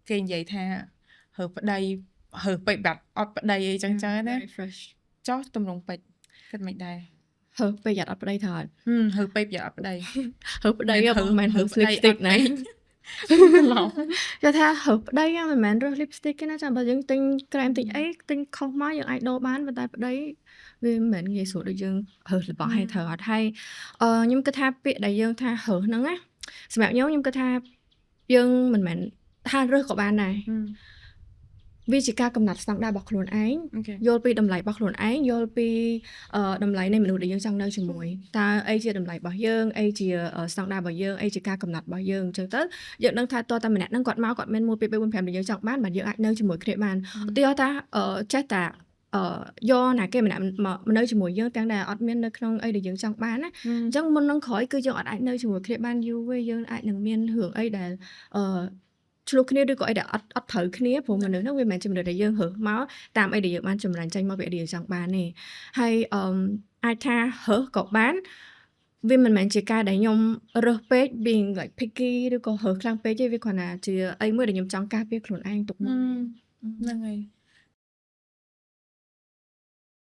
គេនិយាយថាហើប្តីហើពេកបាត់អត់ប្តីអីចឹងចឹងណា very fresh ចុះតម្រងពេជ្រគិតមិនដែរ ហើពេកយ៉ាត់អត់ប្តីថត ហើពេកប្រយ័ត្នអត់ប្តី ហើប្តីមិនហើ ប្តី lipstick ណា ឡង គេថាហើប្តីមិនមែនរើស lipstick ទេណាចាំបើយើងទិញ krem ទិញអីទិញខុសមកយើងអាចដូរបានប៉ុន្តែប្តីវាមិនមែនងាយស្រួលដូចយើងរើសរបស់ឲ្យត្រូវអត់ហើយខ្ញុំគិតថាពាក្យដែលយើងថារើសហ្នឹងណាសម្រាប់ខ្ញុំគិតថាយើងមិនមែនថារើសក៏បានដែរវាជាការកំណត់ស្តង់ដាររបស់ខ្លួនឯងយល់ពីតម្លៃរបស់ខ្លួនឯងយល់ពីតម្លៃនៃមនុស្សដែលយើងចង់នៅជាមួយតើអីជាតម្លៃរបស់យើងអីជាស្តង់ដាររបស់យើងអីជាការកំណត់របស់យើងអញ្ចឹងទៅយើងដឹងថាតើតែម្នាក់ហ្នឹងគាត់មកគាត់មាន1 2 3 4 5ដែលយើងចង់បានយើងអាចនៅជាមួយគ្នាបានឧទាហរណ៍ថាចេះតែយកណាគេម្នាក់មកនៅជាមួយយើងទាំងដែលអត់មាននៅក្នុងអីដែលយើងចង់បានណាអញ្ចឹងមុននឹងក្រោយគឺយើងអាចនៅជាមួយគ្នាបានយូរទេយើងអាចនឹងមានរឿងអីដែលឆ្លោះគ្នាឬក៏អីដែលអត់ត្រូវគ្នាព្រោះមនុស្សហ្នឹងវាមិនមែនជាមនុស្សដែលយើងរើសមកតាមអីដែលយើងបានចម្រាញ់ចេញមកពីអីដែលយើងចង់បានទេហើយអាចថារើសក៏បានវាមិនមែនជាការដែលខ្ញុំរើសពេក being like picky ឬក៏រើសខ្លាំងពេកទេវាគ្រាន់តែជាអីមួយដែលខ្ញុំចង់ការពារខ្លួនឯងទុកមកហ្នឹងហើយ